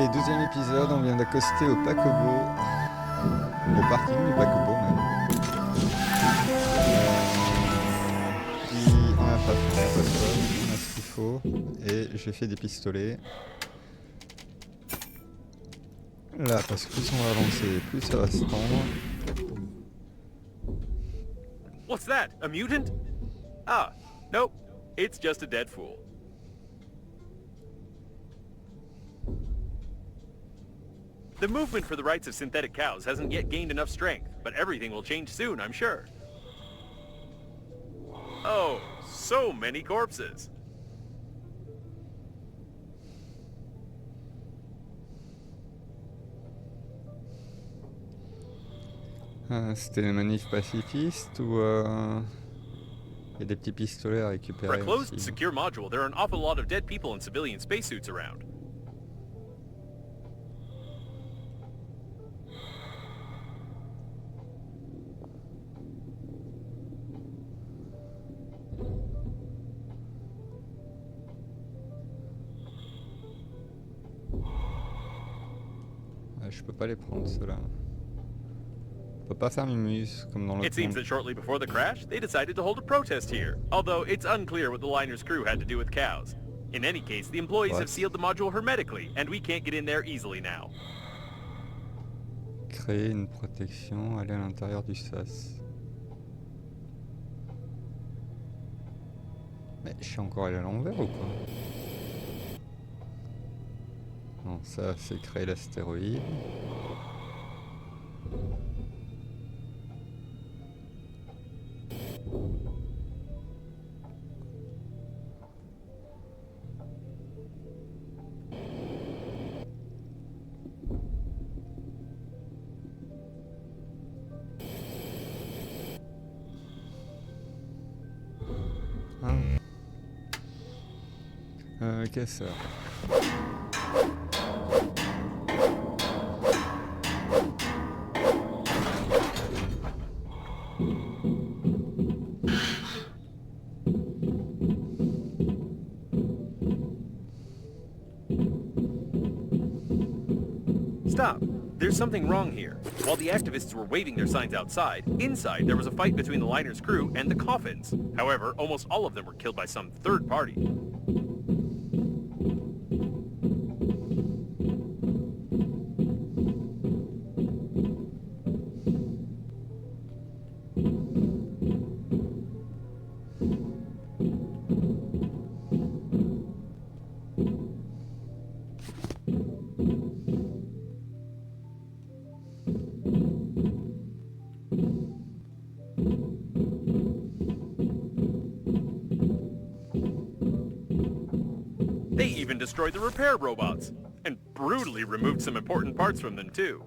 Allez, 12e épisode, on vient d'accoster au Paquebot, au parking du Paquebot même. On n'a pas fait la poste, on a ce qu'il faut, et j'ai fait des pistolets. Là, parce que plus on va avancer, plus ça va se tendre. What's that? A mutant? Ah, nope. It's just a dead fool. The movement for the rights of synthetic cows hasn't yet gained enough strength, but everything will change soon, I'm sure. Oh, so many corpses. C'était les manifs pacifistes ou il y a des petits pistolets à récupérer For a closed, aussi. secure module, there are an awful lot of dead people in civilian spacesuits around. Je peux pas les prendre ceux-là. Je peux pas faire mumuse comme dans It l'autre seems monde. that shortly before the crash, they decided to hold a protest here, although it's unclear what the liner's crew had to do with cows. In any case, the employees have sealed the module hermetically, and we can't get in there easily now. Créer une protection, aller à l'intérieur du sas. Mais je suis encore allé à l'envers ou quoi? Non, ça c'est créer l'astéroïde. Qu'est-ce? Stop. There's something wrong here. While the activists were waving their signs outside, inside there was a fight between the liner's crew and the coffins. However, almost all of them were killed by some third party. They even destroyed the repair robots, and brutally removed some important parts from them too.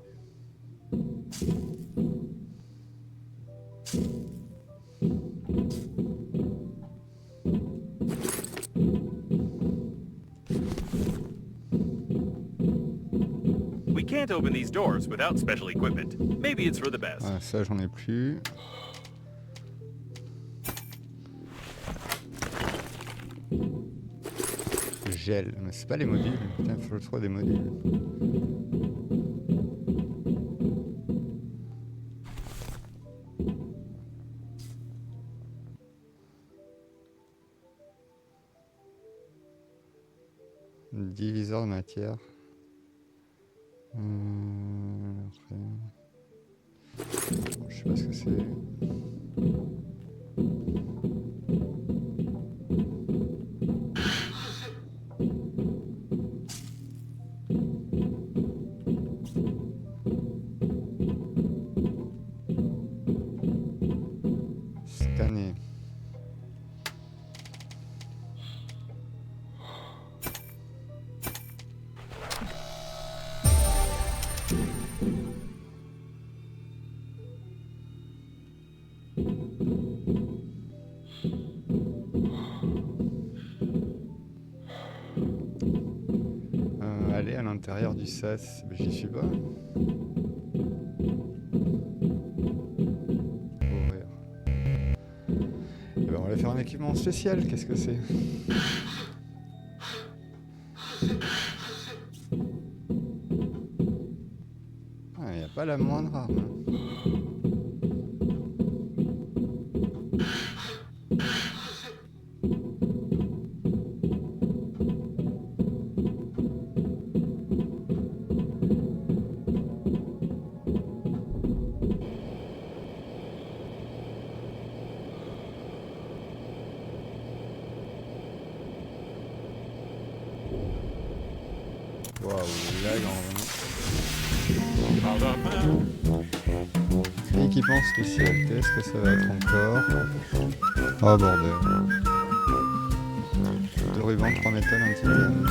We can't open these doors without special equipment. Maybe it's for the best. Ah, ça j'en ai plus. Gel, mais c'est pas les modules. Putain, faut que je trouve des modules. Diviseur de matière. Après... Bon, je sais pas ce que c'est. Scanner. Aller à l'intérieur du sas, ben, j'y suis pas. Ouvrir. Et ben, on va faire un équipement spécial, qu'est-ce que c'est? pas la moindre arme. Waouh, lag en vraiment. Équipement spécial, qu'est-ce que ça va être encore? Oh bordel. 2 rubans, 3 métals, un titane.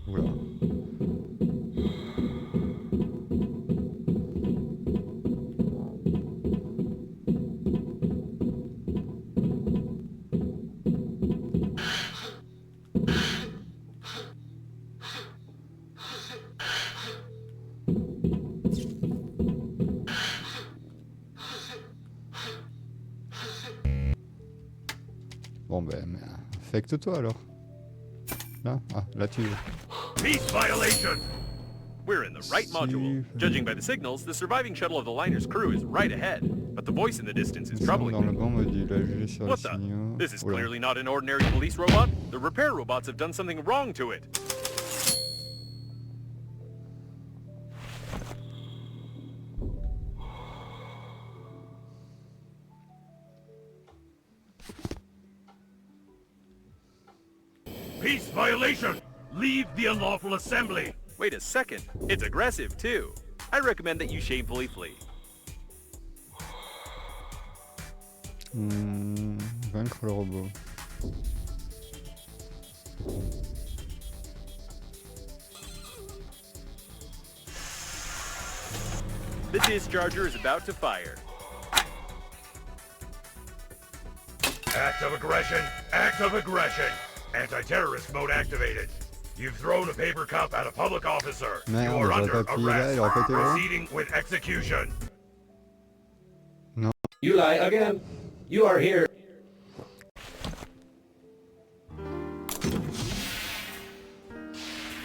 Oula. Bon ben, affecte-toi alors. Là, ah, là tu... Peace violation! We're in the right module. Judging by the signals, the surviving shuttle of the liner's crew is right ahead, but the voice in the distance is troubling Dans le me. bon module, agir sur les What the? signaux. This is Oula. clearly not an ordinary police robot. The repair robots have done something wrong to it. Peace violation! Leave the unlawful assembly! Wait a second. It's aggressive, too. I recommend that you shamefully flee. Vaincre le robot. The discharger is about to fire. Act of aggression! Act of aggression! Anti-terrorist mode activated. You've thrown a paper cup at a public officer. You Merde, are j'aurais under pas plié là, il aurait arrest. pas été loin. Proceeding with execution. Non. You lie again. You are here.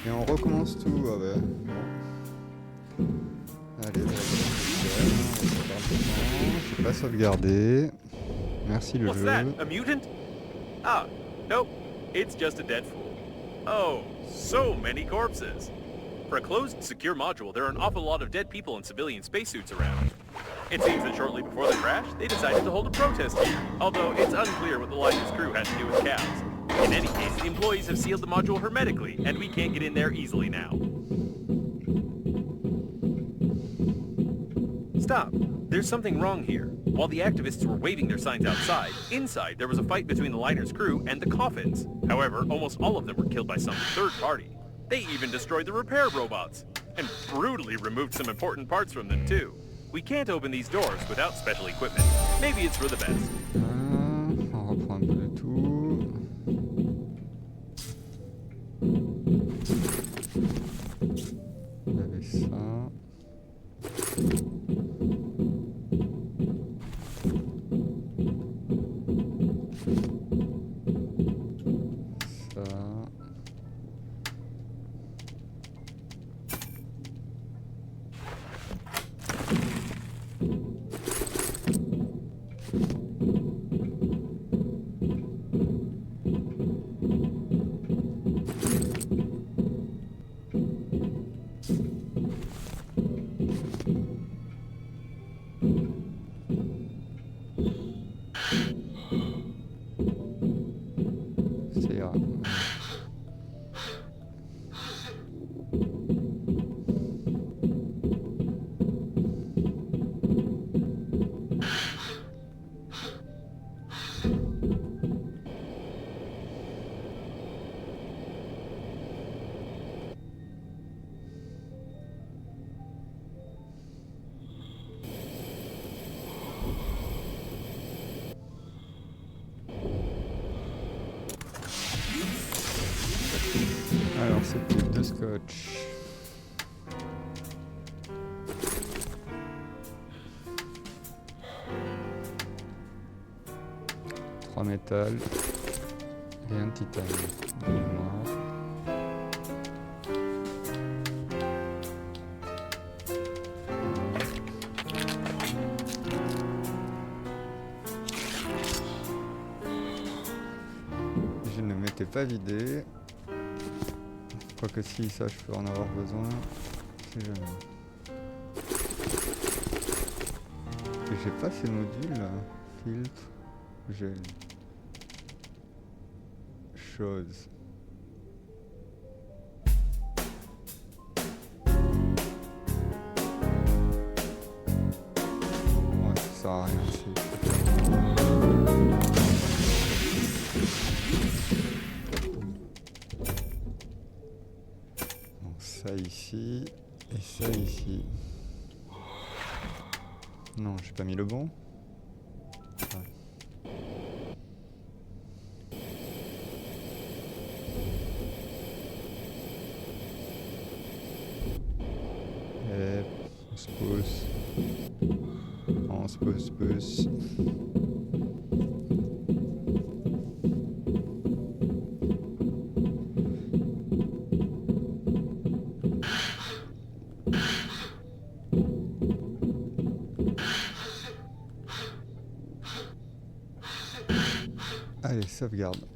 Et on recommence tout, ah ouais. Bon. Allez, je vais pas sauvegarder. Merci le What's jeu. that? A mutant? Ah, nope. It's just a dead fool. Oh, so many corpses. For a closed, secure module, there are an awful lot of dead people in civilian spacesuits around. It seems that shortly before the crash, they decided to hold a protest here, although it's unclear what the liner's crew had to do with cows. In any case, the employees have sealed the module hermetically, and we can't get in there easily now. Stop. There's something wrong here. While the activists were waving their signs outside, inside there was a fight between the liner's crew and the coffins. However, almost all of them were killed by some third party. They even destroyed the repair robots, and brutally removed some important parts from them too. We can't open these doors without special equipment. Maybe it's for the best. On reprend un peu de tout. Il y avait ça. Ça. scotch. Trois métal et un titane. De mémoire. Je ne m'étais pas vidé. Quoique si, ça je peux en avoir besoin. Si jamais. Et j'ai pas ces modules là. Filtre, gel. Chose. Ouais, ça sert à rien. Ça ici et ça ici. Non, j'ai pas mis le bon. Ouais. Et on se pousse. On se pousse. Allez, sauvegarde.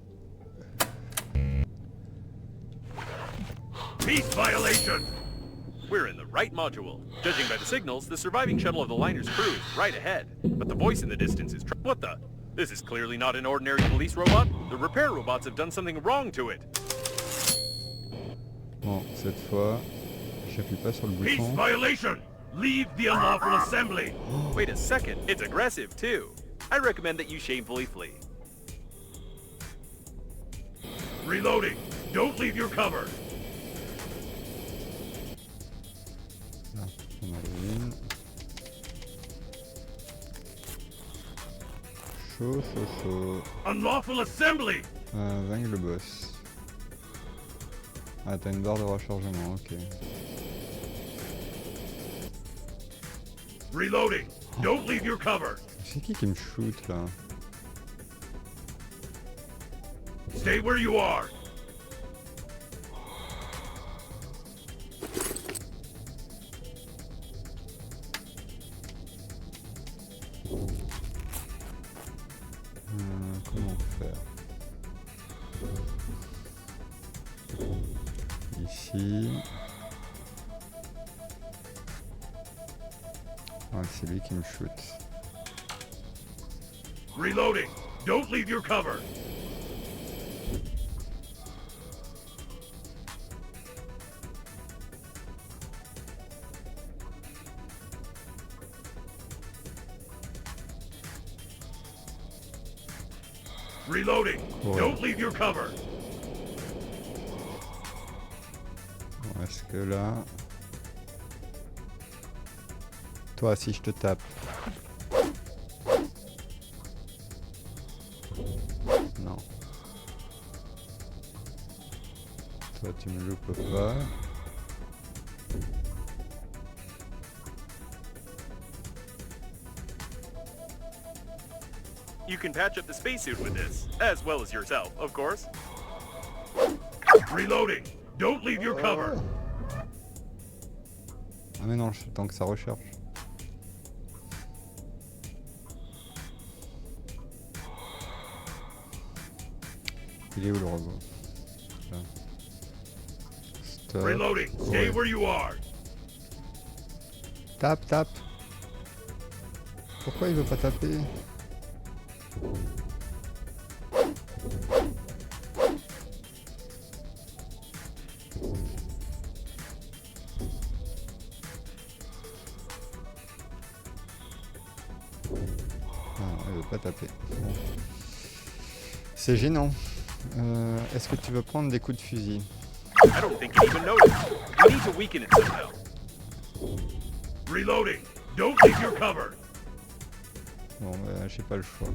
Peace violation! We're in the right module. Judging by the signals, the surviving shuttle of the liner's crew is right ahead. But the voice in the distance is... What the? This is clearly not an ordinary police robot. The repair robots have done something wrong to it. Bon, cette fois, j'appuie pas sur le Peace bouton. violation! Leave the unlawful assembly! Wait a second, it's aggressive too. I recommend that you shamefully flee. Reloading! Don't leave your cover! Là, on a une. Chaud. Unlawful assembly! Vaincre le boss. Ah, t'as une barre de rechargement, ok. Reloading! Don't leave your cover! C'est qui me shoot là? Stay where you are! Comment faire? Ici. Ah, c'est lui qui me shoot. Reloading! Don't leave your cover! Reloading! Ouais. Don't leave your cover! Bon, est-ce que là... Toi, si je te tape... Non. Toi, tu me loupes pas. You can patch up the spacesuit with this, as well as yourself, of course. Reloading! Don't leave your cover! Ah mais non, tant que ça recherche. Il est où le robot? Là. Stop. Reloading! Stay where you are! Tape. Pourquoi il veut pas taper? Ah, il veut pas taper. Bon. C'est gênant. Est-ce que tu veux prendre des coups de fusil? I don't think it even noticed. We need to weaken it somehow. Reloading! Don't leave your cover! Bon, bah, j'ai pas le choix.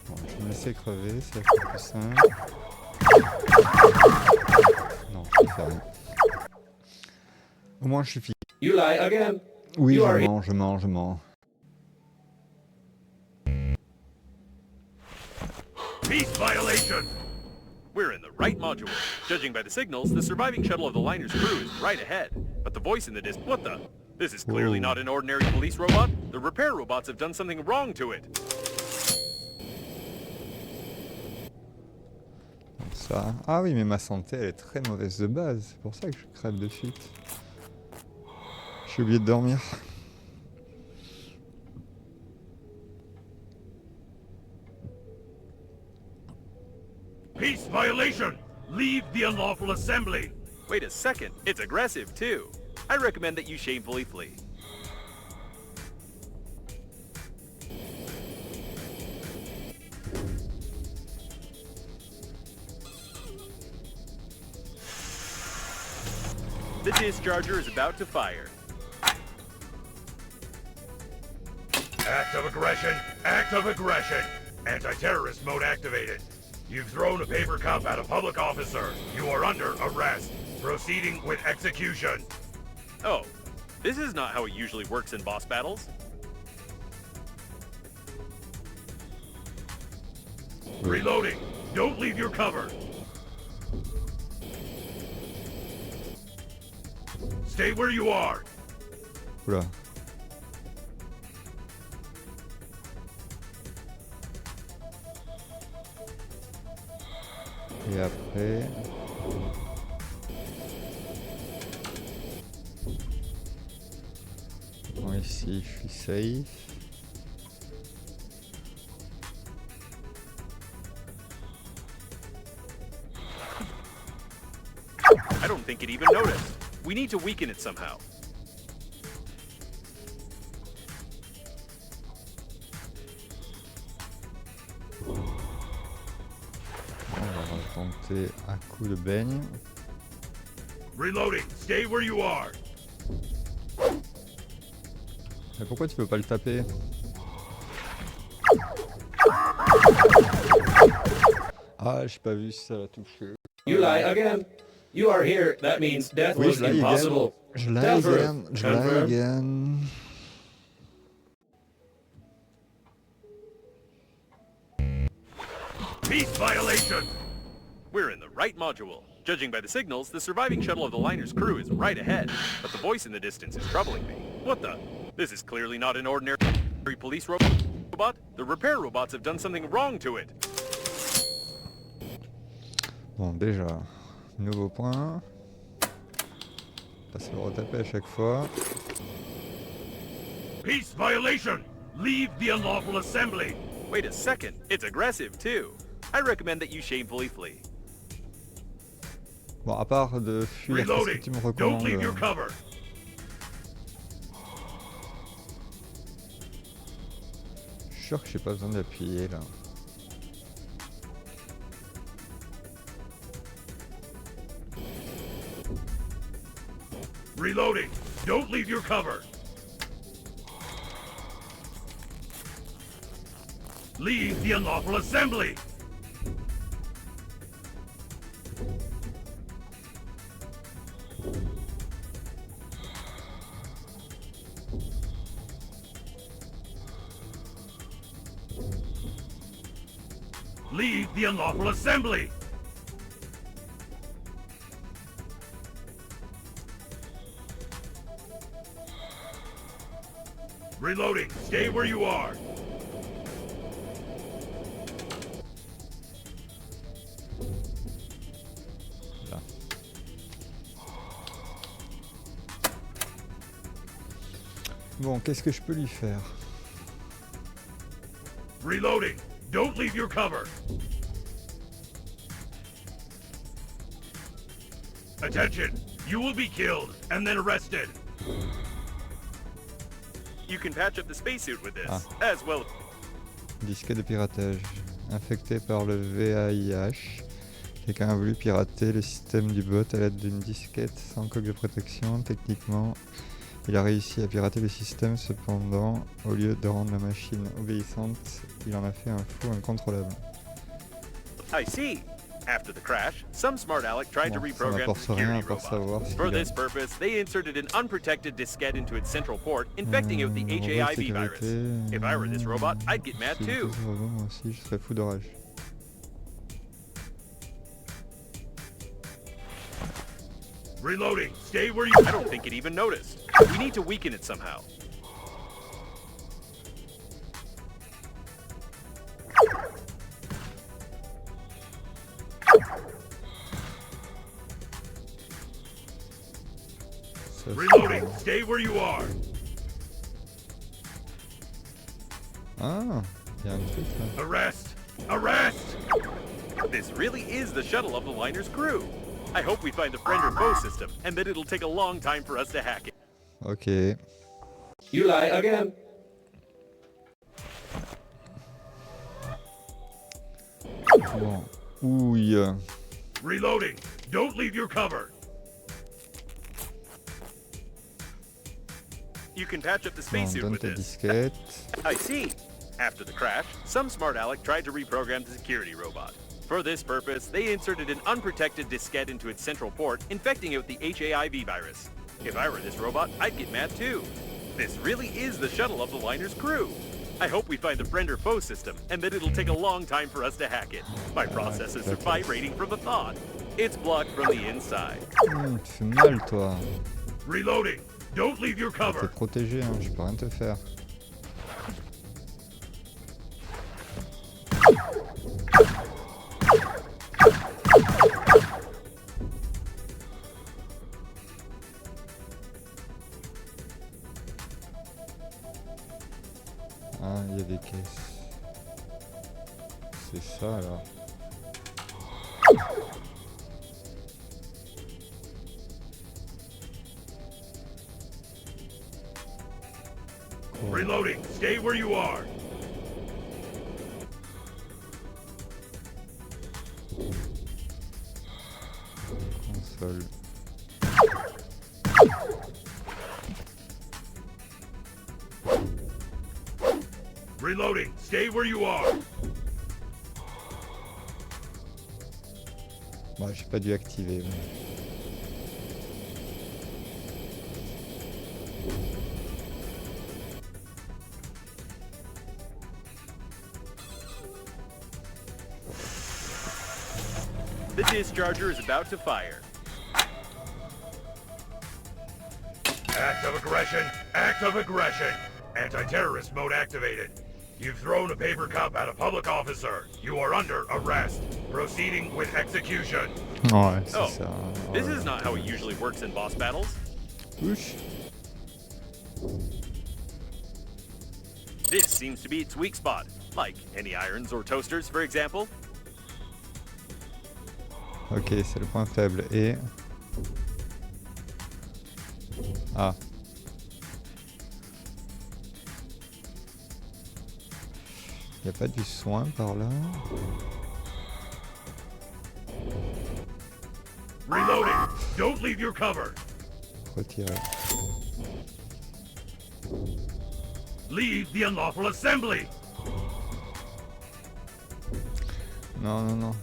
Bon, je vais me laisser crever, c'est plus simple. Non, je fais rien. Au moins je suis fixe. You lie again. Oui, You are je mens. Peace violation! We're in the right module. Judging by the signals, the surviving shuttle of the liner's crew is right ahead. But the voice in the disc... What the? This is clearly not an ordinary police robot. The repair robots have done something wrong to it. Ça. Ah oui, mais ma santé, elle est très mauvaise de base. C'est pour ça que je crève de suite. J'ai oublié de dormir. Peace violation! Leave the unlawful assembly! Wait a second, it's aggressive too. I recommend that you shamefully flee. The discharger is about to fire. Act of aggression! Act of aggression! Anti-terrorist mode activated. You've thrown a paper cup at a public officer. You are under arrest. Proceeding with execution. Oh, this is not how it usually works in boss battles. Reloading. Don't leave your cover. Stay where you are. Oula. Et après... Bon, ici, je suis safe. I don't think it even noticed. We need to weaken it somehow. On va tenter un coup de baigne. Reloading. Stay where you are. Mais pourquoi tu peux pas le taper? Ah, j'ai pas vu si ça l'a touché. You lie again. You are here. That means death was impossible. Je lie Tell truth. again. Je lie Confirm. again. Peace violation! We're in the right module. Judging by the signals, the surviving shuttle of the liner's crew is right ahead. But the voice in the distance is troubling me. What the? This is clearly not an ordinary police robot. The repair robots have done something wrong to it. Bon, déjà, nouveau point. Pas se le retaper à chaque fois. Peace violation! Leave the unlawful assembly! Wait a second, it's aggressive too. I recommend that you shamefully flee. Bon, à part de fuir, qu'est-ce que Reloading! tu me Don't leave your recommandes? cover! Je suis sûr que j'ai pas besoin d'appuyer là. Reloading! Don't leave your cover! Leave the unlawful assembly! Leave the unlawful assembly! Reloading! Stay where you are! Là. Bon, qu'est-ce que je peux lui faire? Reloading! Don't leave your cover! Attention! You will be killed and then arrested! You can patch up the spacesuit with this, as well. Disquette de piratage. Infecté par le VAIH. Quelqu'un a voulu pirater le système du bot à l'aide d'une disquette sans coque de protection. Techniquement, il a réussi à pirater le système, cependant, au lieu de rendre la machine obéissante, il en a fait un fou incontrôlable. I see. After the crash, some smart aleck tried to Bon, ça reprogram the m'apporte rien security à part robot. savoir ce For qu'il a. this purpose, they inserted an unprotected diskette into its central port, infecting it with the Robot de HAIV virus. sécurité. If I were this robot, I'd get mad Si j'étais too. ce robot, moi aussi, je serais fou de rage. Reloading. Stay where you... I don't think it even noticed. We need to weaken it somehow. Ça, Reloading. Stay where you are. Ah, il y a un truc là. Arrest! Arrest! This really is the shuttle of the liner's crew. I hope we find the friend or foe system, and that it'll take a long time for us to hack it. Ok. You lie again. Bon. Ouille. Reloading. Don't leave your cover. You can patch up the Bon, spacesuit donne with ta this. disquette. I see. After the crash, some smart aleck tried to reprogram the security robot. For this purpose, they inserted an unprotected diskette into its central port, infecting it with the HAIV virus. If I were this robot, I'd get mad too. This really is the shuttle of the liner's crew. I hope we find the friend or foe system, and that it'll take a long time for us to hack it. My processors are vibrating from the thought. It's blocked from the inside. Tu fais mal, toi. Reloading. Don't leave your T'es cover. protégé, hein, je peux rien te faire. Ah, il y a des caisses. C'est ça alors. Cool. Reloading. Stay where you are. Console. Reloading. Stay where you are. Bon, j'ai pas dû activer. Mais... The discharger is about to fire. Act of aggression! Act of aggression! Anti-terrorist mode activated. You've thrown a paper cup at a public officer. You are under arrest. Proceeding with execution. Ouais, c'est Oh, ça. this Ouais. is not how it usually works in boss battles. Ouch. This seems to be its weak spot. Like any irons or toasters, for example. Ok, c'est le point faible. Et... Ah. Y a pas du soin par là? Reloading. Don't leave your cover. Retirer. Leave the unlawful assembly. Non, non, non.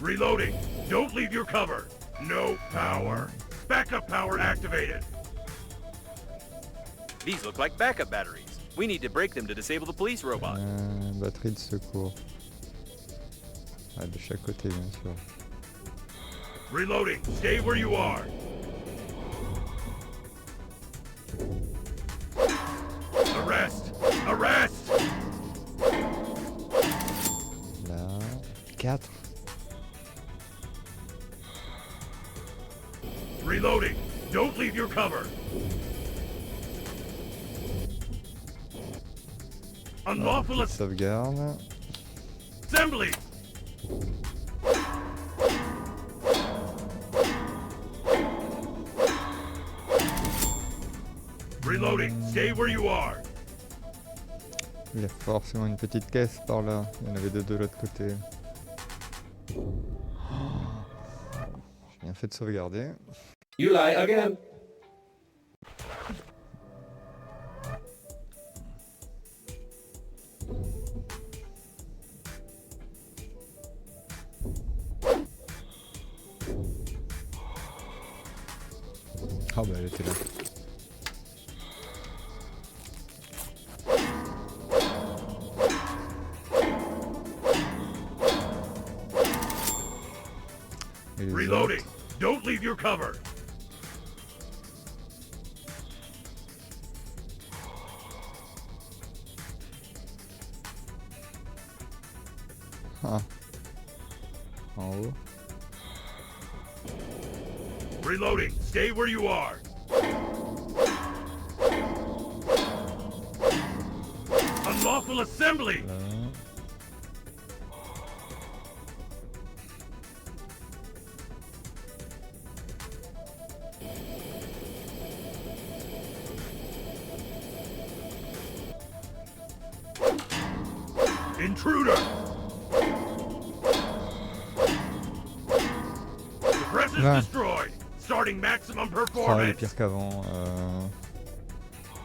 Reloading. Don't leave your cover. No power. Backup power activated. These look like backup batteries. We need to break them to disable the police robot. Batterie de secours. Ah, de chaque côté, bien sûr. Reloading. Stay where you are. Arrest. Arrest. Là. 4. Reloading. Don't leave your cover. Unlawful Sauvegarde. assembly. Reloading. Stay where you are. Il y a forcément une petite caisse par là. Il y en avait deux de l'autre côté. J'ai bien fait de sauvegarder. You lie again. bah elle était là. Et les Reloading! autres, Don't leave your cover! ah. En haut. Reloading! Stay where you are! Unlawful assembly! Là. Intruder! The press is Ah. destroyed! Starting maximum Ah, il est performance! pire qu'avant.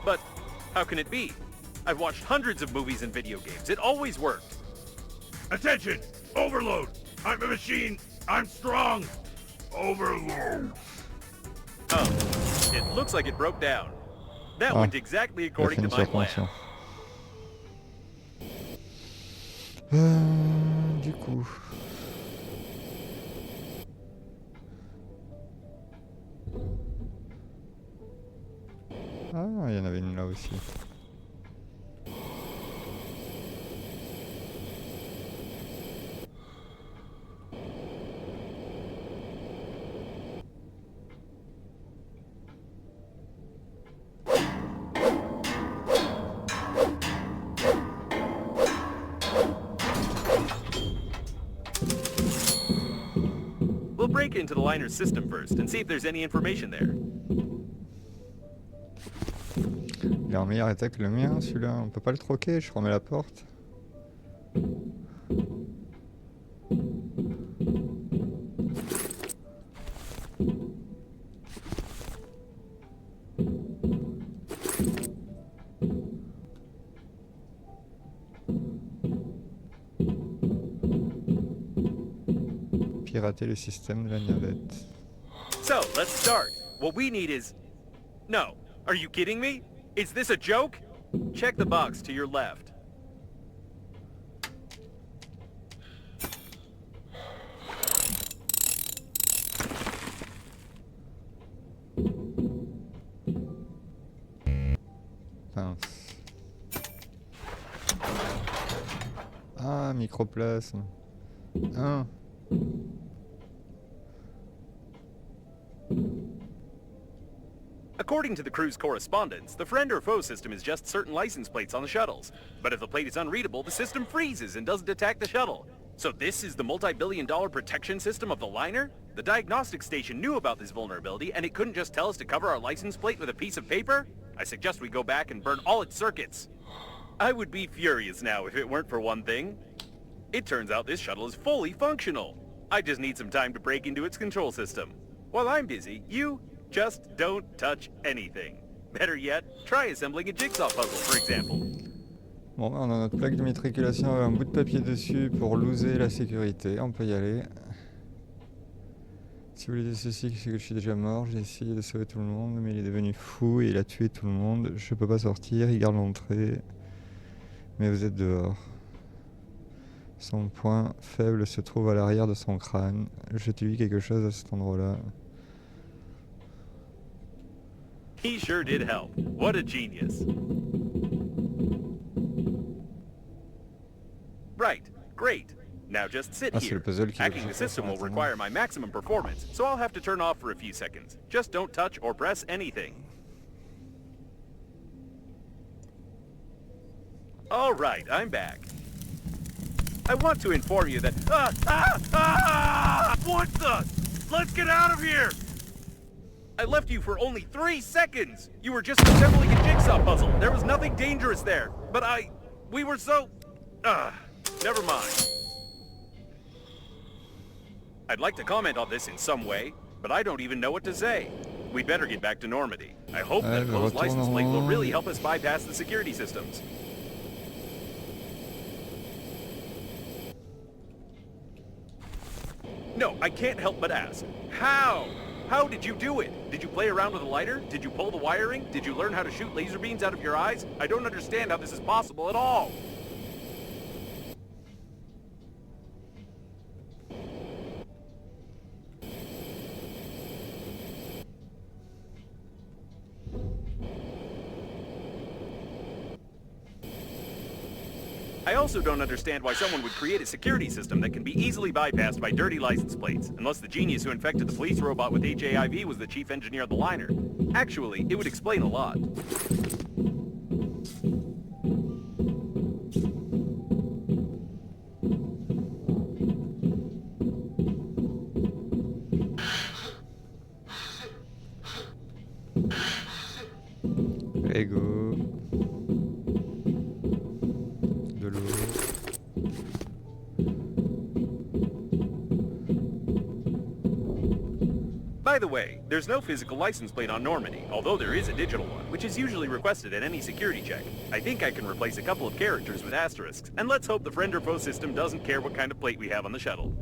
But how can it be? I've watched hundreds of movies and video games. It always worked. Attention! Overload! I'm a machine! I'm strong! Overload! Oh, it looks like it broke down. That Ah, went exactly il a according fini to my sur plan. tension. Du coup... Ah, il y en avait une là aussi. We'll break into the liner's system first and see if there's any information there. Il est en meilleur état que le mien, celui-là. On peut pas le troquer, je remets la porte. Pirater le système de la navette. So, let's start. What we need is... No. Are you kidding me? Is this a joke? Check the box to your left. Mince. Ah, microplasme. Ah. According to the crew's correspondence, the friend or foe system is just certain license plates on the shuttles. But if the plate is unreadable, the system freezes and doesn't attack the shuttle. So this is the multi-billion-dollar protection system of the liner? The diagnostic station knew about this vulnerability, and it couldn't just tell us to cover our license plate with a piece of paper? I suggest we go back and burn all its circuits. I would be furious now if it weren't for one thing. It turns out this shuttle is fully functional. I just need some time to break into its control system. While I'm busy, you just don't touch anything. Better yet, try assembling a jigsaw puzzle, for example. Bon, on a notre plaque d'immatriculation avec un bout de papier dessus pour loser la sécurité. On peut y aller. Si vous voulez dire ceci, c'est que je suis déjà mort. J'ai essayé de sauver tout le monde, mais il est devenu fou et il a tué tout le monde. Je peux pas sortir, il garde l'entrée. Mais vous êtes dehors. Son point faible se trouve à l'arrière de son crâne. Jetez-lui quelque chose à cet endroit-là. He sure did help. What a genius. Right, great. Now just sit Ah, c'est le here. puzzle qui Hacking the system will require my maximum performance, so I'll have to turn off for a few seconds. Just don't touch or press anything. All right, I'm back. I want to inform you that... What the? Let's get out of here! I left you for only 3 seconds! You were just assembling a jigsaw puzzle. There was nothing dangerous there. But we were so... never mind. I'd like to comment on this in some way, but I don't even know what to say. We'd better get back to Normandy. I hope that closed license plate will really help us bypass the security systems. No, I can't help but ask. How? How did you do it? Did you play around with a lighter? Did you pull the wiring? Did you learn how to shoot laser beams out of your eyes? I don't understand how this is possible at all. I also don't understand why someone would create a security system that can be easily bypassed by dirty license plates, unless the genius who infected the police robot with HIV was the chief engineer of the liner. Actually, it would explain a lot. Lego. De l'eau. By the way, there's no physical license plate on Normandy, although there is a digital one, which is usually requested at any security check. I think I can replace a couple of characters with asterisks, and let's hope the friend or foe system doesn't care what kind of plate we have on the shuttle.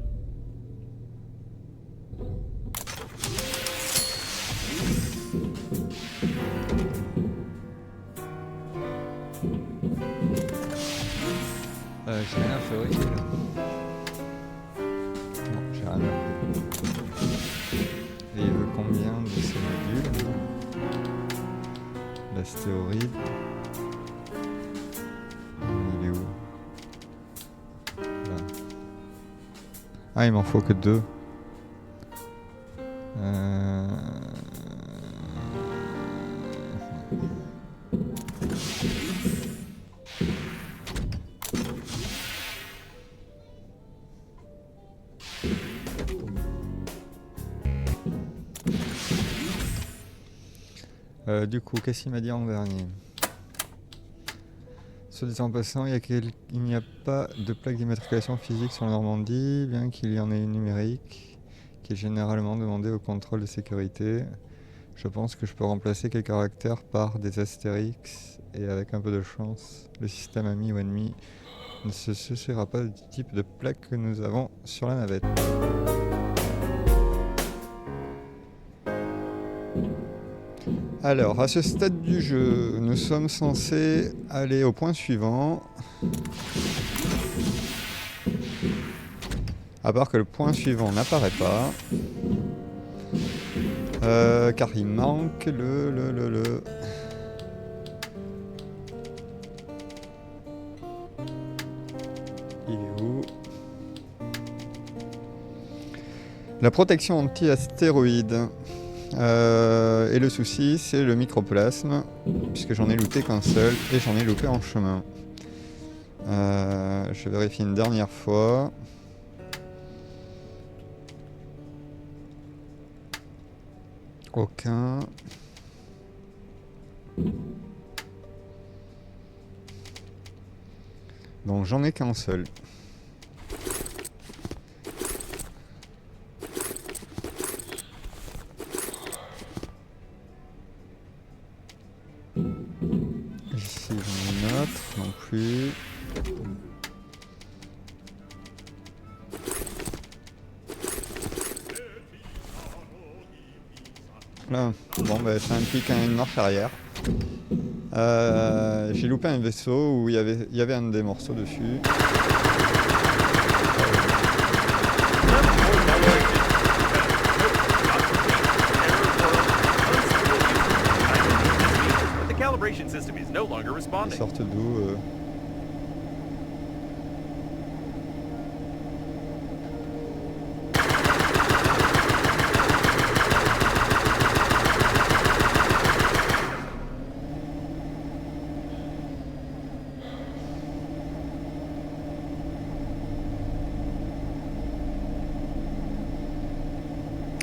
J'ai rien à fabriquer là. Non, j'ai rien à fabriquer. Et il veut combien de ces modules? L'astéroïde. Il est où? Là. Ah, il m'en faut que 2. Du coup, qu'est-ce qu'il m'a dit en dernier? Soit dit en passant, il n'y a pas de plaque d'immatriculation physique sur la Normandie, bien qu'il y en ait une numérique, qui est généralement demandée au contrôle de sécurité. Je pense que je peux remplacer quelques caractères par des astérix, et avec un peu de chance, le système ami ou ennemi ne se souciera pas du type de plaque que nous avons sur la navette. Alors, à ce stade du jeu, nous sommes censés aller au point suivant. À part que le point suivant n'apparaît pas. Car il manque le... Il est où? La protection anti-astéroïde. Et le souci, c'est le microplasme, puisque j'en ai looté qu'un seul et j'en ai loupé en chemin. Je vérifie une dernière fois. Aucun. Donc j'en ai qu'un seul. Ici j'en ai une autre, non plus. Là. Bon bah ça implique une marche arrière. J'ai loupé un vaisseau où il y avait un des morceaux dessus. Ils sortent d'où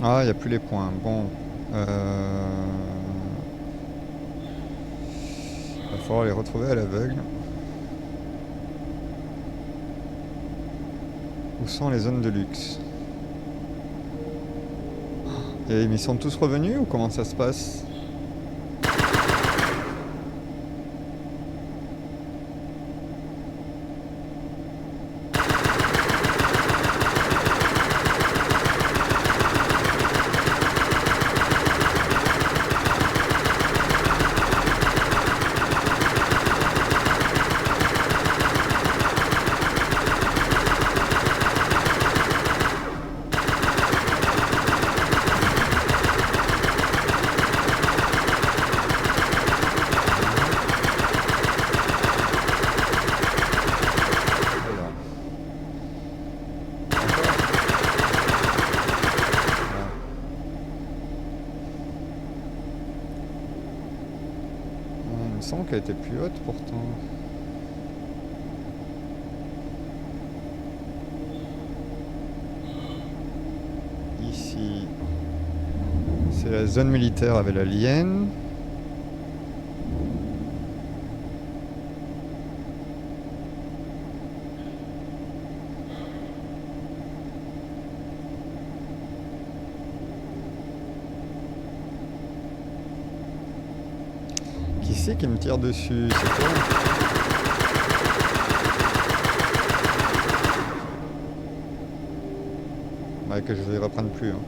Ah, il n'y a plus les points. Bon. Il va falloir les retrouver à l'aveugle. Où sont les zones de luxe? Mais ils sont tous revenus ou comment ça se passe? me semble qu'elle était plus haute pourtant. Ici, c'est la zone militaire avec l'alien. Qui c'est qui me tire dessus? C'est toi? Ouais, que je vais reprendre plus. Hein.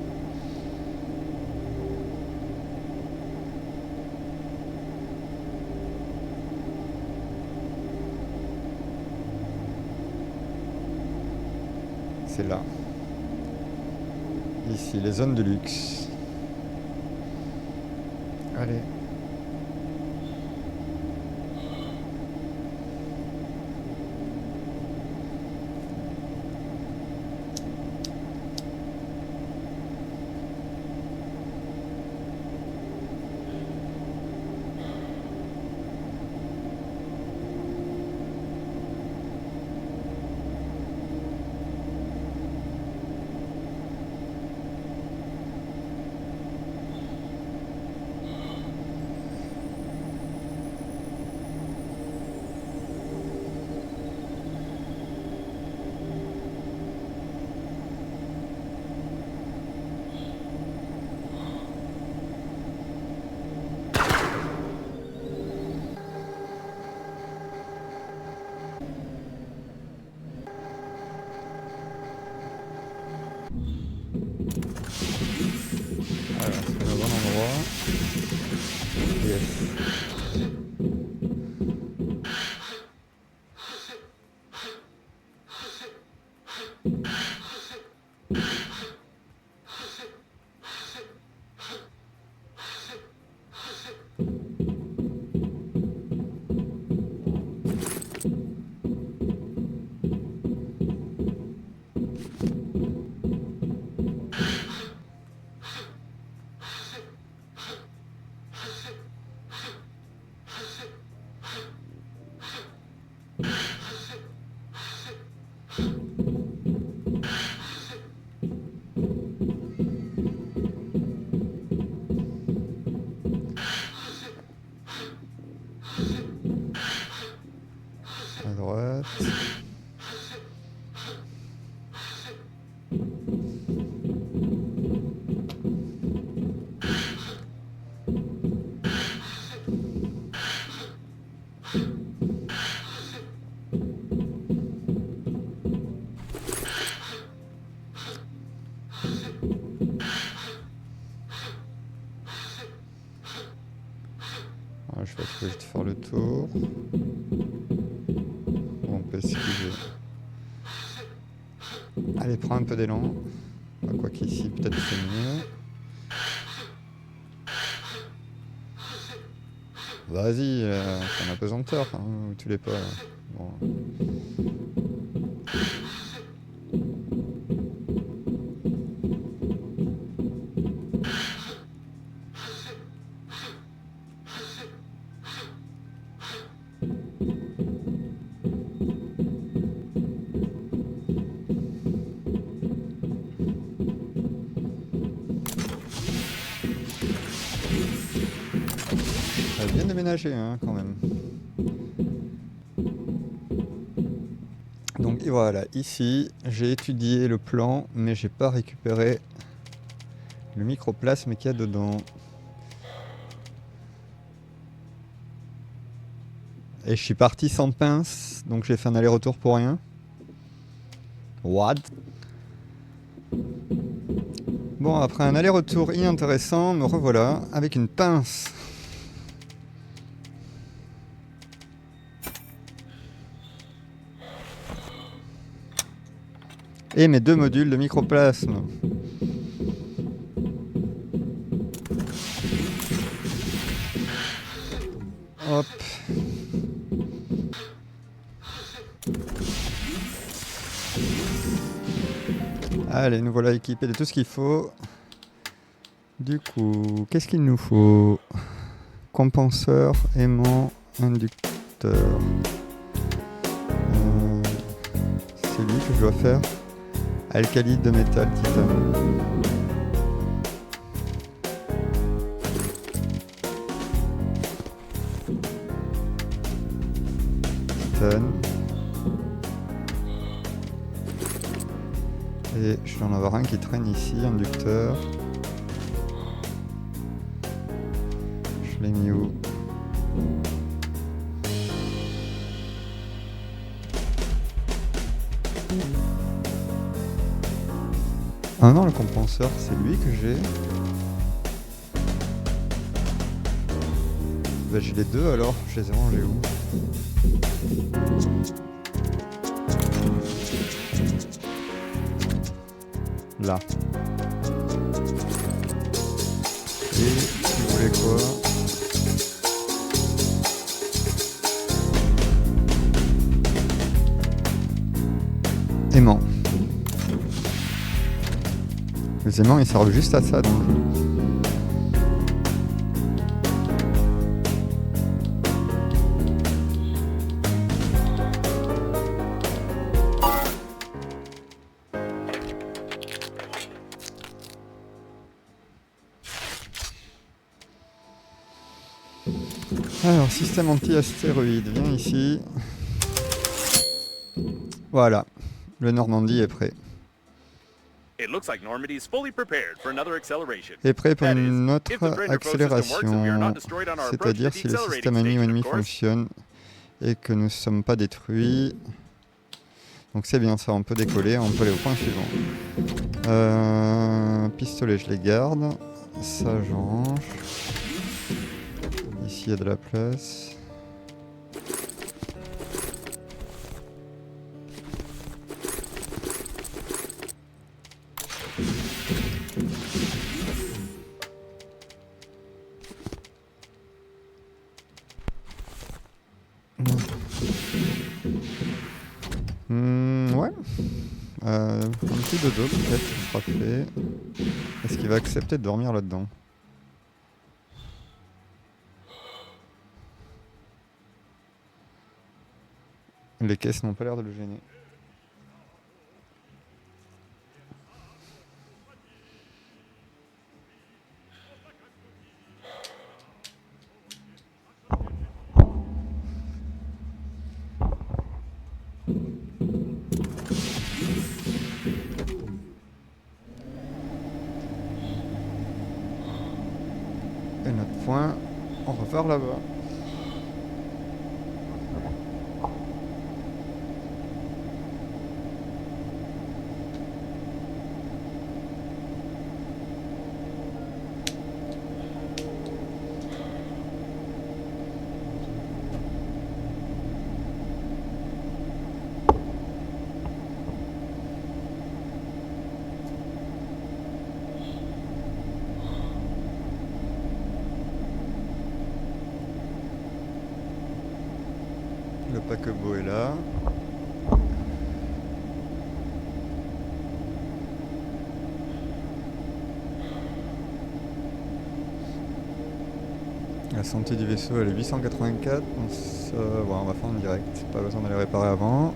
C'est là. Ici, les zones de luxe. Allez. Voilà, c'est le bon endroit. Yes. À droite. Je vais être obligé de faire le tour. On peut esquiver. Allez, prends un peu d'élan. Quoi qu'ici, peut-être c'est mieux. Vas-y, c'est un apesanteur, hein, ou tu l'es pas. Bon. Ça a bien déménagé, hein, quand même. Donc et voilà, ici, j'ai étudié le plan, mais j'ai pas récupéré le microplasme qu'il y a dedans. Et je suis parti sans pince, donc j'ai fait un aller-retour pour rien. What? Bon, après un aller-retour inintéressant, me revoilà avec une pince. Et mes 2 modules de microplasme. Hop. Allez, nous voilà équipés de tout ce qu'il faut. Du coup, qu'est-ce qu'il nous faut? compenseur, aimant, inducteur. C'est lui que je dois faire. Alcalide de métal, titane. Titane. Et je dois en avoir un qui traîne ici, inducteur. Je l'ai mis où? Ah non, le compenseur, c'est lui que j'ai. Bah j'ai les deux alors, je les ai rangés où? Là. Et tu voulais quoi? Aimant. Les aimants ils servent juste à ça dans le jeu. Alors, système anti-astéroïde, viens ici. Voilà, le Normandie est prêt. It looks like Normandy is fully prepared for another acceleration. Est prêt pour That is, une autre if the Brenda Pro system works and we are accélération, not destroyed on our approach to c'est-à-dire the si le accelerating système station, ennemi of course. fonctionne et que nous ne sommes pas détruits. Donc c'est bien ça, on peut décoller, on peut aller au point suivant. Pistolet, je les garde. Ça, j'en range. Ici, il y a de la place. Ouais. Un petit dodo peut-être qui sera fait. Est-ce qu'il va accepter de dormir là-dedans? Les caisses n'ont pas l'air de le gêner. Et notre point, on repart là-bas. Le Paquebot est là. La santé du vaisseau elle est 884. Donc ça, bon, on va faire en direct. Pas besoin d'aller réparer avant.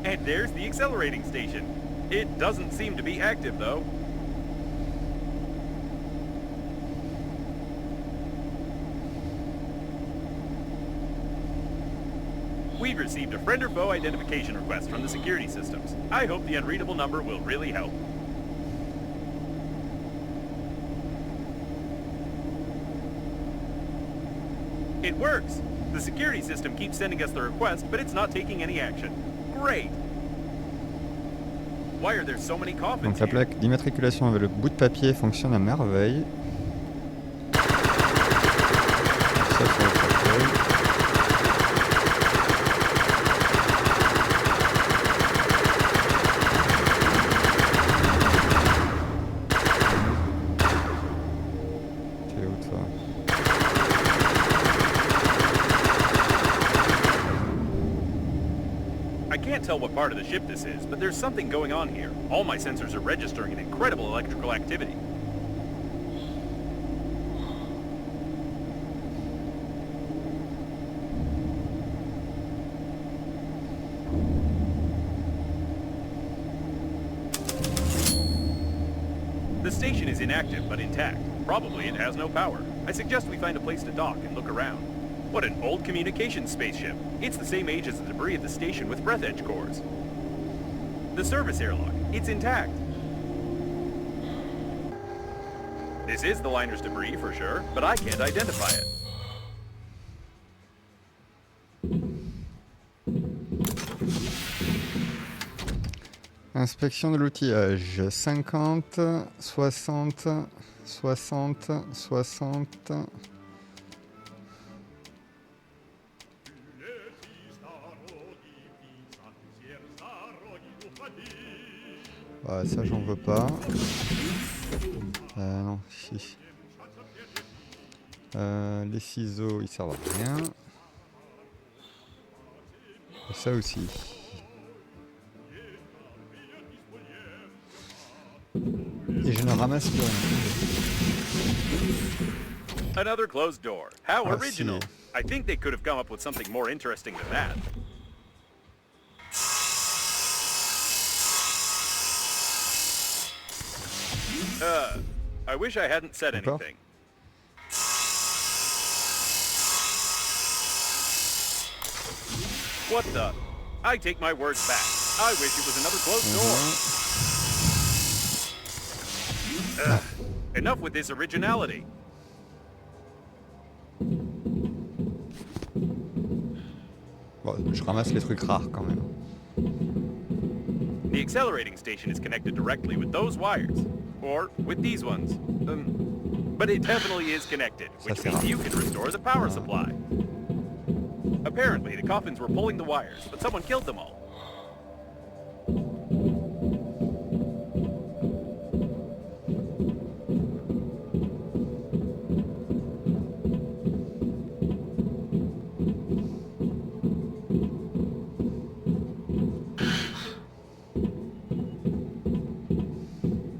And there's the accelerating station. It doesn't seem to be active, though. We've received a friend or foe identification request from the security systems. I hope the unreadable number will really help. It works! The security system keeps sending us the request, but it's not taking any action. Great! Why are there so many coffins Donc la here? plaque d'immatriculation avec le bout de papier fonctionne à merveille. Ça sur le fauteuil. can't tell what part of the ship this is, but there's something going on here. All my sensors are registering an incredible electrical activity. The station is inactive but intact. Probably it has no power. I suggest we find a place to dock and look around. What an old communications spaceship. It's the same age as the debris at the station with Breathedge cores. The service airlock. It's intact. This is the liner's debris for sure, but I can't identify it. Inspection de l'outillage. 50, 60, 60, 60... Ouais, ça j'en veux pas. Non, si. Les ciseaux ils servent à rien. Et ça aussi. Et je ne ramasse plus rien. Another closed door. How Ah, original. si. I think they could have come up with something more interesting than that. I wish I hadn't said D'accord. anything. What the? I take my words back. I wish it was another closed door. Enough with this originality. Bon, je ramasse les trucs rares quand même. The accelerating station is connected directly with those wires. Or with these ones. But it definitely is connected, which means you can restore the power supply. Apparently, the coffins were pulling the wires, but someone killed them all.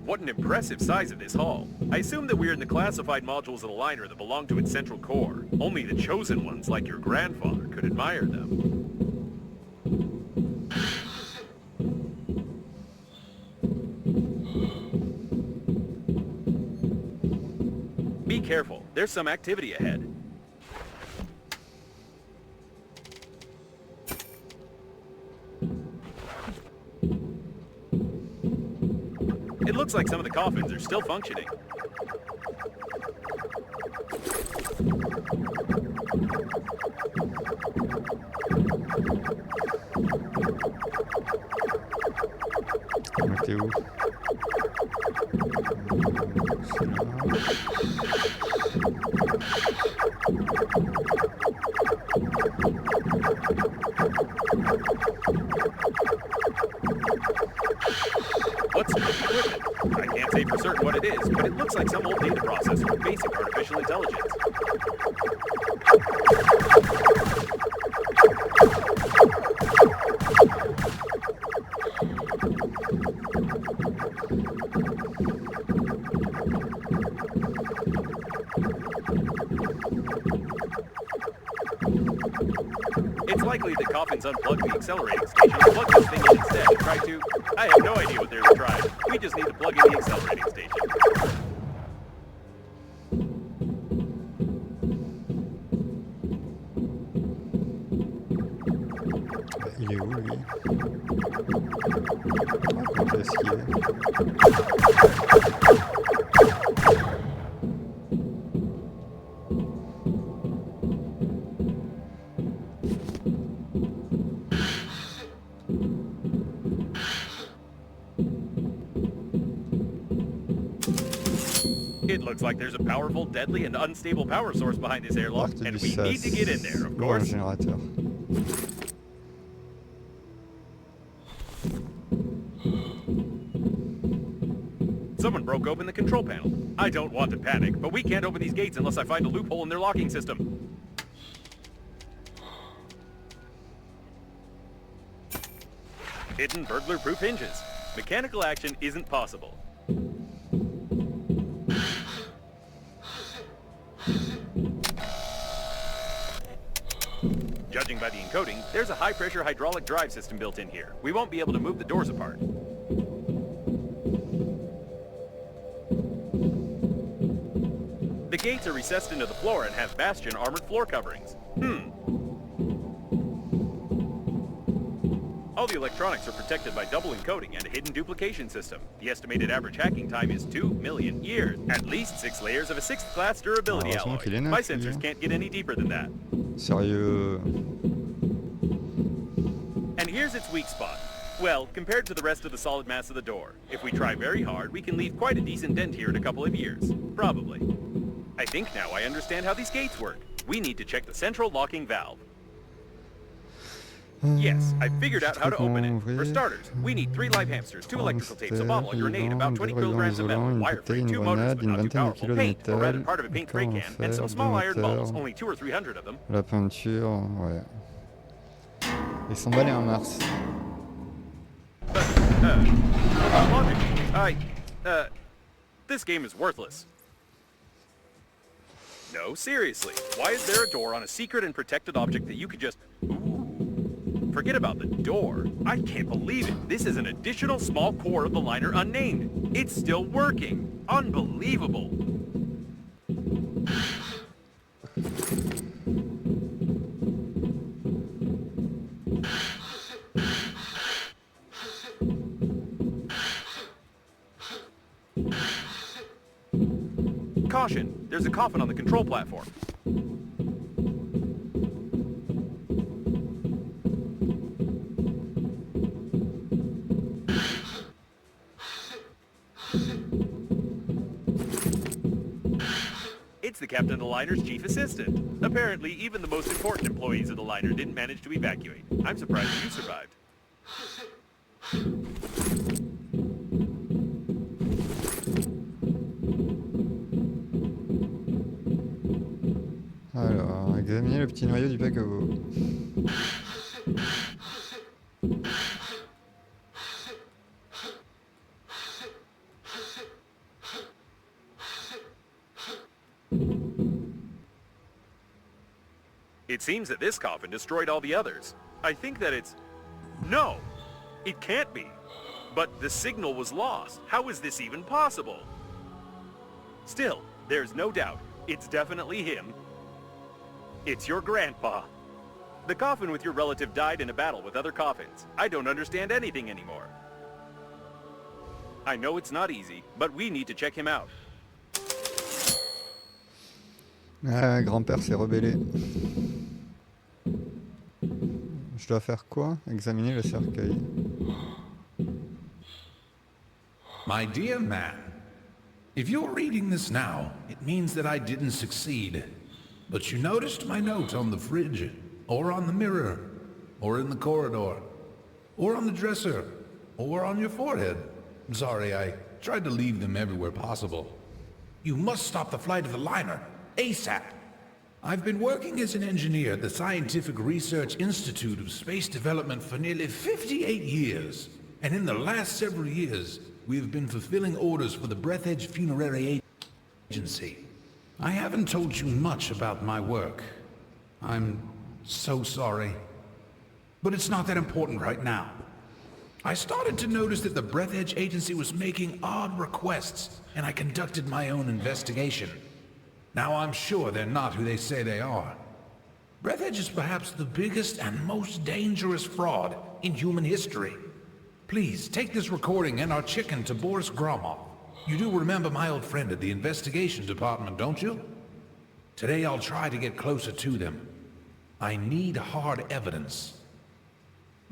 What an impressive size of this hull. I assume that we're in the classified modules of the liner that belong to its central core. Only the chosen ones, like your grandfather, could admire them. Be careful. There's some activity ahead. It looks like some of the coffins are still functioning. T'es où? What's the equipment? I can't say for certain what it is, but it looks like some old data processor with basic artificial intelligence. It's likely the coffins unplugged the accelerating station and plugged this thing in instead and tried to... I have no idea what they were trying. We just need to plug in the accelerating station. Il est où lui? Ah, qu'est-ce qu'il est? It looks like there's a powerful, deadly, and unstable power source behind this airlock, Porte and du we need to get in there, of course. Générateur. Someone broke open the control panel. I don't want to panic, but we can't open these gates unless I find a loophole in their locking system. Hidden burglar-proof hinges. Mechanical action isn't possible. Judging by the encoding, there's a high-pressure hydraulic drive system built in here. We won't be able to move the doors apart. The gates are recessed into the floor and have bastion armored floor coverings. All the electronics are protected by double encoding and a hidden duplication system. The estimated average hacking time is 2 million years. At least 6 layers of a 6th class durability alloy. My sensors can't get any deeper than that. Sérieux. And here's its weak spot. Well, compared to the rest of the solid mass of the door. If we try very hard, we can leave quite a decent dent here in a couple of years. Probably. I think now I understand how these gates work. We need to check the central locking valve. Yes, I figured out how to open it. For starters, we need 3 live hamsters, 2 electrical tapes, a bottle, a grenade, about 20 kilograms of metal, wire-free, 2 motors but not too powerful, paint, a red part of a paint spray can, and some small iron balls, only 200 or 300 of them. La peinture, ouais. Ils sont balés en mars. This game is worthless. No, seriously. Why is there a door on a secret and protected object that you could just... Forget about the door. I can't believe it. This is an additional small core of the liner unnamed. It's still working. Unbelievable. Caution, there's a coffin on the control platform. It's the captain of the liner's chief assistant. Apparently, even the most important employees of the liner didn't manage to evacuate. I'm surprised you survived. Alors, examinez le petit noyau du Paquebot. It seems that this coffin destroyed all the others. I think that it's... No! It can't be. But the signal was lost. How is this even possible? Still, there's no doubt. It's definitely him. It's your grandpa. The coffin with your relative died in a battle with other coffins. I don't understand anything anymore. I know it's not easy, but we need to check him out. Ah, grand-père s'est rebellé. Je dois faire quoi? Examiner le cercueil. My dear man, if you're reading this now, it means that I didn't succeed. But you noticed my note on the fridge, or on the mirror, or in the corridor, or on the dresser, or on your forehead. I'm sorry, I tried to leave them everywhere possible. You must stop the flight of the liner, ASAP. I've been working as an engineer at the Scientific Research Institute of Space Development for nearly 58 years. And in the last several years, we have been fulfilling orders for the Breathedge Funerary Agency. I haven't told you much about my work. I'm so sorry. But it's not that important right now. I started to notice that the Breathedge Agency was making odd requests, and I conducted my own investigation. Now I'm sure they're not who they say they are. Breathedge is perhaps the biggest and most dangerous fraud in human history. Please, take this recording and our chicken to Boris Gromov. You do remember my old friend at the investigation department, don't you? Today I'll try to get closer to them. I need hard evidence.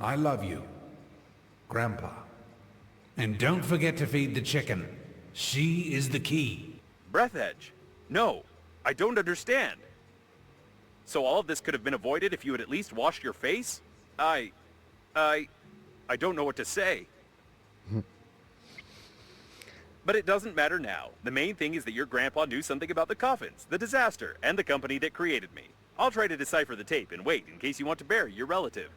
I love you, Grandpa. And don't forget to feed the chicken. She is the key. Breathedge? No, I don't understand. So all of this could have been avoided if you had at least washed your face? I don't know what to say. But it doesn't matter now. The main thing is that your grandpa knew something about the coffins, the disaster, and the company that created me. I'll try to decipher the tape and wait in case you want to bury your relative.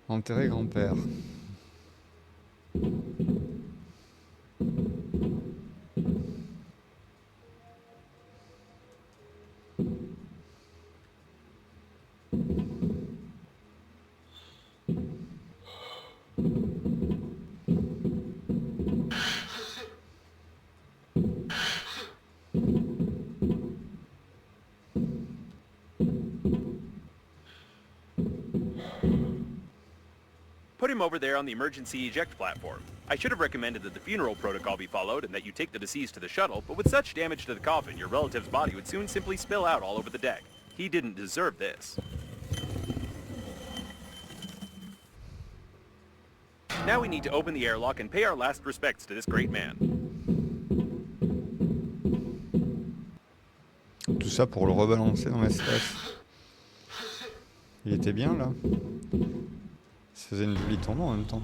Enterrer grand-père. Put him over there on the emergency eject platform. I should have recommended that the funeral protocol be followed and that you take the deceased to the shuttle, but with such damage to the coffin, your relative's body would soon simply spill out all over the deck. He didn't deserve this. Now we need to open the airlock and pay our last respects to this great man. Tout ça pour le rebalancer dans l'espace. Il était bien là. Il se faisait une jolie tournée en même temps.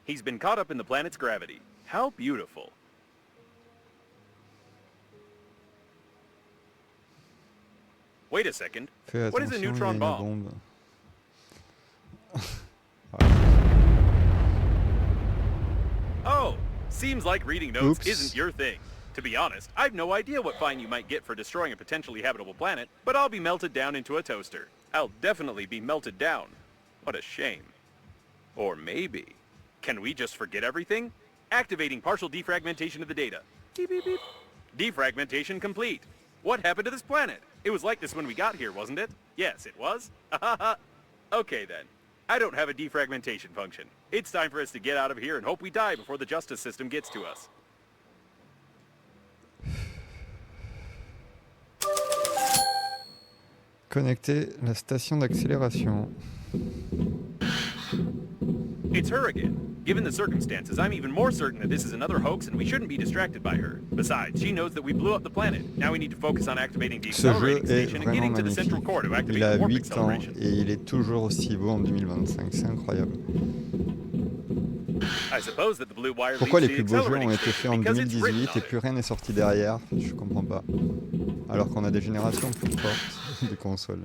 He's been caught up in the planet's gravity. How beautiful. Wait a second. Fais What is a attention, neutron il y a une bomb? bombe. Oh, seems like reading notes Oops. isn't your thing. To be honest, I've no idea what fine you might get for destroying a potentially habitable planet, but I'll be melted down into a toaster. I'll definitely be melted down. What a shame. Or maybe. Can we just forget everything? Activating partial defragmentation of the data. Beep, beep, beep. Defragmentation complete. What happened to this planet? It was like this when we got here, wasn't it? Yes, it was. Okay then. I don't have a defragmentation function. It's time for us to get out of here and hope we die before the justice system gets to us. Connecter la station d'accélération. It's her again. Given the circumstances, I'm even more certain that this is another hoax and we shouldn't be distracted by her. Besides, she knows that we blew up the planet. Now we need to focus on activating the Ce jeu accelerating est station and getting vraiment to the central magnifique. core to activate Il a the warp 8 ans acceleration. et il est toujours aussi beau en 2025. C'est incroyable. I suppose that the blue wire Pourquoi les leads to plus the beaux jeux ont accelerating été faits station en because it's written 2018 on et it. plus rien n'est sorti derrière? Je comprends pas. Alors qu'on a des générations plus fortes de consoles.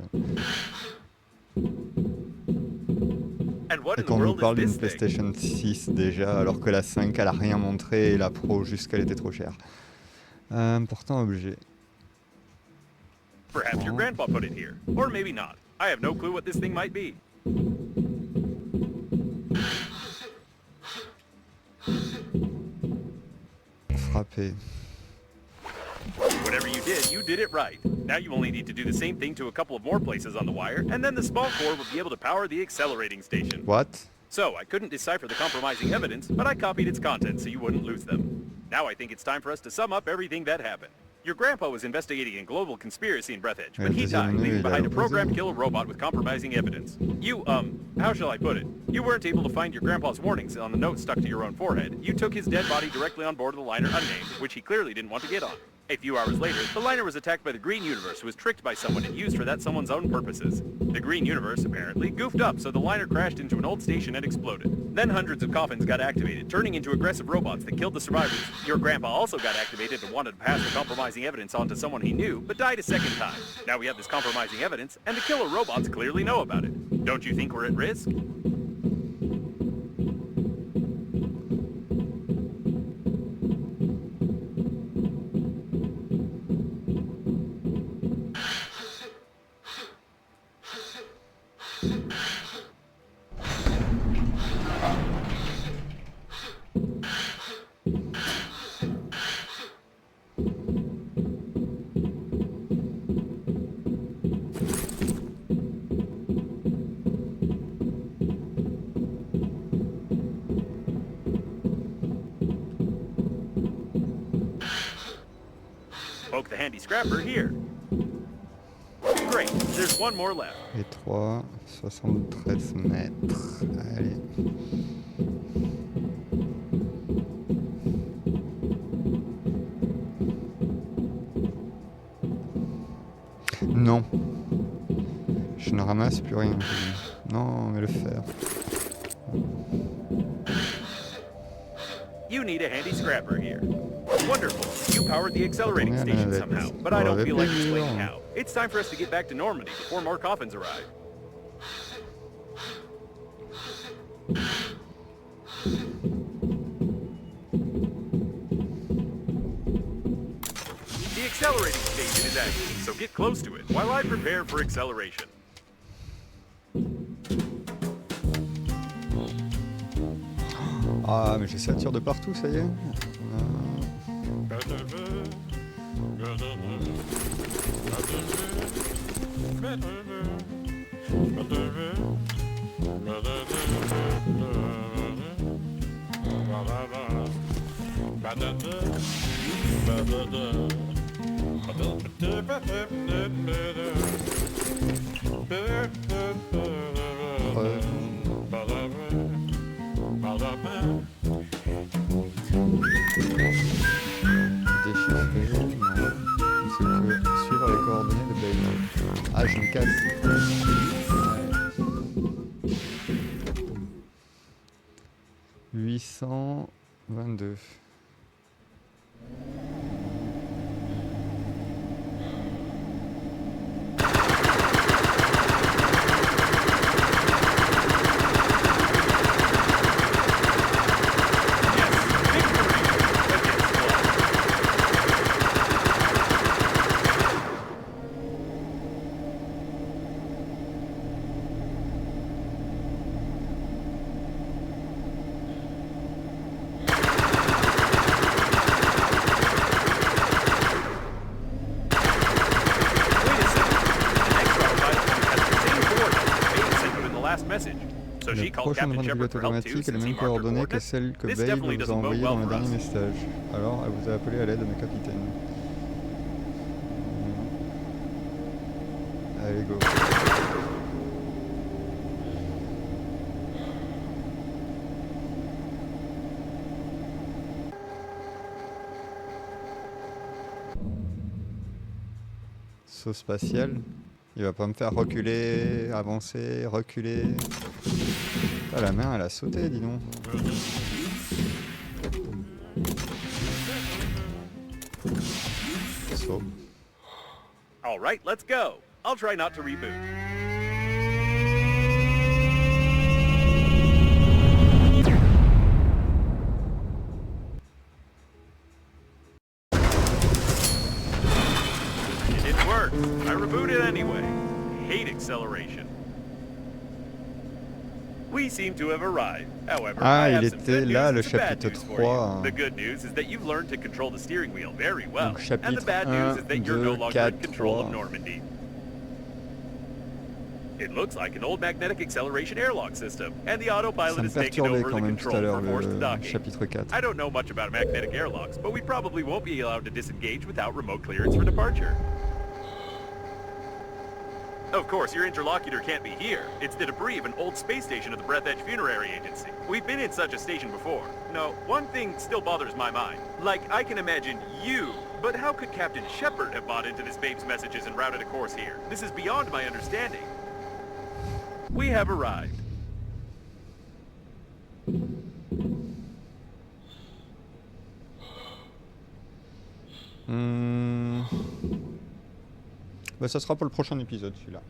And what Et in the qu'on nous world parle is d'une this thing? PlayStation 6 déjà, alors que la 5 elle a rien montré et la Pro juste qu'elle était trop chère. Important objet. Perhaps your grandpa put it here. Or maybe not. I have no clue what this thing might be. Frapper. Whatever you did it right. Now you only need to do the same thing to a couple of more places on the wire, and then the small core will be able to power the accelerating station. What? So, I couldn't decipher the compromising evidence, but I copied its contents so you wouldn't lose them. Now I think it's time for us to sum up everything that happened. Your grandpa was investigating a global conspiracy in Breathedge, but he died, leaving behind a programmed killer robot with compromising evidence. You, how shall I put it? You weren't able to find your grandpa's warnings on the note stuck to your own forehead. You took his dead body directly on board of the liner unnamed, which he clearly didn't want to get on. A few hours later, the liner was attacked by the Green Universe, who was tricked by someone and used for that someone's own purposes. The Green Universe, apparently, goofed up, so the liner crashed into an old station and exploded. Then hundreds of coffins got activated, turning into aggressive robots that killed the survivors. Your grandpa also got activated and wanted to pass the compromising evidence on to someone he knew, but died a second time. Now we have this compromising evidence, and the killer robots clearly know about it. Don't you think we're at risk? Poke the handy scrapper here. Great, there's one more left. Et 3, 73 mètres. Allez. Non. Je ne ramasse plus rien. Non, mais le fer. You need a handy scrapper here. Wonderful. You powered the accelerating Retourner à la station navette. somehow, but I Bon, don't avec feel like plaisir. explaining how. It's time for us to get back to Normandy before more coffins arrive. The accelerating station is active, so get close to it while I prepare for acceleration. Ah, mais j'ai Saturne de partout, ça y est. Déchiffrer, non. C'est que suivre les coordonnées de Bailey. Ah, je me casse. Ouais. 822. La prochaine rendez-vous automatique a les mêmes coordonnées que celles que Babe vous a envoyées dans le dernier message. Alors, elle vous a appelé à l'aide, mes capitaines. Allez, go. Saut spatial. Il va pas me faire reculer, avancer, reculer. Ah, la main, elle a sauté, dis donc. Saut. All right, let's go. I'll try not to reboot. It didn't work. I rebooted anyway. Hate acceleration. We seem to have arrived. However, Ah, I il have some était good là, news le and some bad chapitre news for 3. you. The good news is that you've learned to control the steering wheel very well. Donc, And the chapitre bad news is 1, that you're no 2, longer in 4, control of 3. Normandy. It looks like an old magnetic acceleration airlock system, and the Ça autopilot me has taken perturbait over quand the même tout à control l'heure, for forced le docking. chapitre 4. I don't know much about magnetic airlocks, but we probably won't be allowed to disengage without remote clearance for departure. Of course, your interlocutor can't be here. It's the debris of an old space station of the Breathedge Funerary Agency. We've been in such a station before. No, one thing still bothers my mind. Like, I can imagine you, but how could Captain Shepard have bought into this babe's messages and routed a course here? This is beyond my understanding. We have arrived. Bah, ça sera pour le prochain épisode, celui-là.